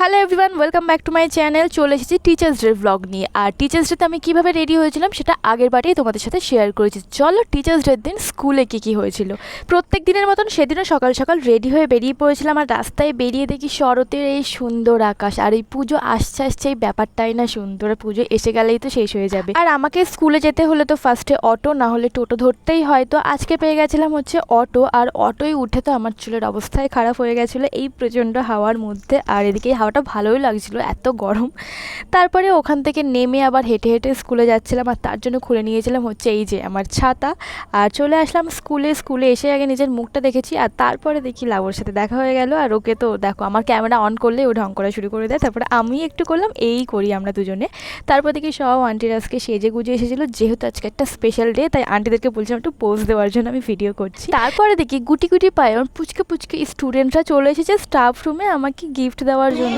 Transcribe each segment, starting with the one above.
Hello everyone, welcome back to my channel. চলে এসেছি teachers day blog নিয়ে। আর teachers ডেতে আমি কীভাবে রেডি হয়েছিলাম সেটা আগের বারেই তোমাদের সাথে শেয়ার করেছি। চলো টিচার্স ডের দিন স্কুলে কী হয়েছিল। প্রত্যেক দিনের মতন সেদিনও সকাল সকাল রেডি হয়ে বেরিয়ে পড়েছিলাম। আর রাস্তায় বেরিয়ে দেখি শরতের এই সুন্দর আকাশ, আর এই পুজো আসছে এই ব্যাপারটাই না সুন্দর। পুজো এসে গেলেই তো শেষ হয়ে যাবে। আর আমাকে স্কুলে যেতে হলে তো ফার্স্টে অটো না হলে টোটো ধরতেই হয়। তো আজকে পেয়ে গেছিলাম হচ্ছে অটো, আর অটোয় উঠে তো আমার চুলের অবস্থায় খারাপ হয়ে গেছিলো এই প্রচণ্ড হাওয়ার মধ্যে। আর এদিকে হাওয়াটা ভালোই লাগছিল, এত গরম। তারপরে ওখান থেকে নেমে আবার হেঁটে হেঁটে স্কুলে যাচ্ছিলাম, আর তার জন্য খুলে নিয়েছিলাম হচ্ছে এই যে আমার ছাতা। আর চলে আসলাম স্কুলে এসে আগে নিজের মুখটা দেখেছি, আর তারপরে দেখি লাবর সাথে দেখা হয়ে গেল। আর ওকে তো দেখো, আমার ক্যামেরা অন করলে ও ঢং করা শুরু করে দেয়, তারপরে আমি একটু করলাম, এই করি আমরা দুজনে। তারপর দেখি সব আন্টিরা আজকে সেজে গুজে এসেছিলো, যেহেতু আজকে একটা স্পেশাল ডে, তাই আন্টিদেরকে বলছিলাম একটু পোজ দেওয়ার জন্য আমি ভিডিও করছি। তারপরে দেখি গুটি গুটি পায়ে পুচকে পুচকে স্টুডেন্টরা চলে এসেছে স্টাফ রুমে আমাকে গিফট দেওয়ার জন্য।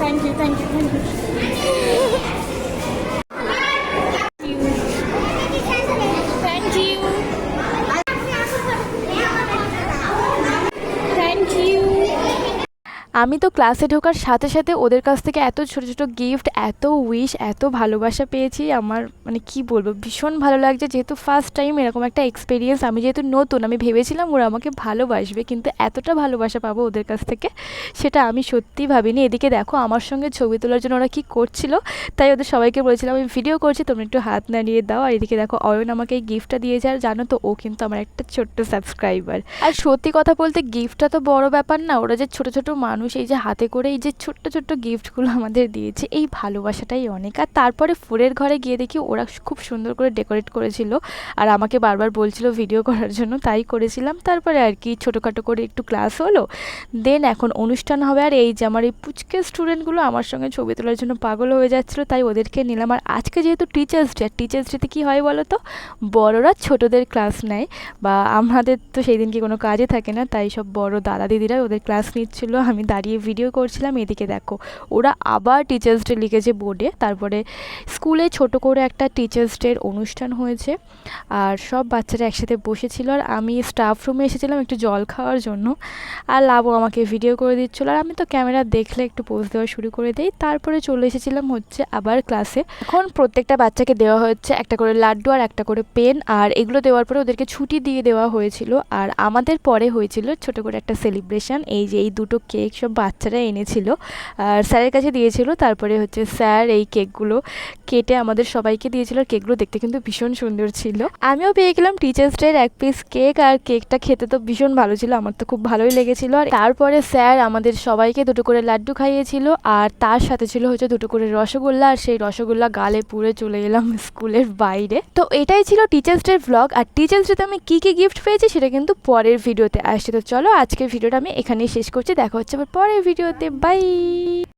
Thank you. Thank you. Thank you. আমি তো ক্লাসে ঢোকার সাথে সাথে ওদের কাছ থেকে এত ছোট ছোট গিফট, এত উইশ, এত ভালোবাসা পেয়েছি। আমার মানে কি বলবো, ভীষণ ভালো লাগছে। যেহেতু ফার্স্ট টাইম এরকম একটা এক্সপিরিয়েন্স, আমি যেহেতু নতুন, আমি ভেবেছিলাম ওরা আমাকে ভালোবাসবে, কিন্তু এতটা ভালোবাসা পাবো ওদের কাছ থেকে সেটা আমি সত্যিই ভাবিনি। এদিকে দেখো আমার সঙ্গে ছবি তোলার জন্য ওরা কী করছিল, তাই ওদের সবাইকে বলেছিলাম আমি ভিডিও করছি, তোমরা একটু হাত নাড়িয়ে দাও। আর এদিকে দেখো অয়ন আমাকে এই গিফটটা দিয়েছে, আর জানো তো ও কিন্তু আমার একটা ছোট্ট সাবস্ক্রাইবার। আর সত্যি কথা বলতে গিফটটা তো বড় ব্যাপার না, ওরা যে ছোট ছোট মানুষ এই যে হাতে করে এই যে ছোট্ট ছোট্ট গিফটগুলো আমাদের দিয়েছে, এই ভালোবাসাটাই অনেক। আর তারপরে ফোরের ঘরে গিয়ে দেখি ওরা খুব সুন্দর করে ডেকোরেট করেছিল, আর আমাকে বারবার বলছিল ভিডিও করার জন্য, তাই করেছিলাম। তারপরে আর কি ছোটোখাটো করে একটু ক্লাস হলো, দেন এখন অনুষ্ঠান হবে। আর এই যে আমার এই পুচকে স্টুডেন্টগুলো আমার সঙ্গে ছবি তোলার জন্য পাগল হয়ে যাচ্ছিলো, তাই ওদেরকে নিলাম। আর আজকে যেহেতু টিচার্স ডেতে কী হয় বলো তো, বড়রা ছোটদের ক্লাস নেয়, বা আমাদের তো সেই দিন কি কোনো কাজে থাকে না, তাই সব বড় দাদা দিদিরা ওদের ক্লাস নিচ্ছিল, আমি দাঁড়িয়ে ভিডিও করছিলাম। এদিকে দেখো ওরা আবার টিচার্স ডে লিখেছে বোর্ডে। তারপরে স্কুলে ছোট করে একটা টিচার্স ডের অনুষ্ঠান হয়েছে, আর সব বাচ্চারা একসাথে বসেছিল। আর আমি স্টাফ রুমে এসেছিলাম একটু জল খাওয়ার জন্য, আর লাবু আমাকে ভিডিও করে দিচ্ছিলো, আর আমি তো ক্যামেরা দেখলে একটু পোজ দেওয়া শুরু করে দিই। তারপরে চলে এসেছিলাম হচ্ছে আবার ক্লাসে। এখন প্রত্যেকটা বাচ্চাকে দেওয়া হচ্ছে একটা করে লাড্ডু আর একটা করে পেন, আর এগুলো দেওয়ার পরে ওদেরকে ছুটি দিয়ে দেওয়া হয়েছিল। আর আমাদের পরে হয়েছিল ছোট করে একটা সেলিব্রেশন, এই যে এই দুটো কেক সব বাচ্চারা এনেছিল আর স্যারের কাছে দিয়েছিল। তারপরে হচ্ছে স্যার এই কেকগুলো কেটে আমাদের সবাইকে দিয়েছিল, আর কেকগুলো দেখতে কিন্তু ভীষণ সুন্দর ছিল। আমিও পেয়ে গেলাম টিচার্স ডের এক পিস কেক, আর কেকটা খেতে তো ভীষণ ভালো ছিল, আমার তো খুব ভালোই লেগেছিল। আর তারপরে স্যার আমাদের সবাইকে দুটো করে লাড্ডু খাইয়েছিল, আর তার সাথে ছিল হচ্ছে দুটো করে রসগোল্লা, আর সেই রসগোল্লা গালে পুরে চলে এলাম স্কুলের বাইরে। তো এটাই ছিল টিচার্স ডের ব্লগ। আর টিচার্স ডেতে আমি কী কী গিফট পেয়েছি সেটা কিন্তু পরের ভিডিওতে আসছে। তো চলো আজকের ভিডিওটা আমি এখানেই শেষ করছি, দেখা হচ্ছে আবার পরের ভিডিওতে। বাই।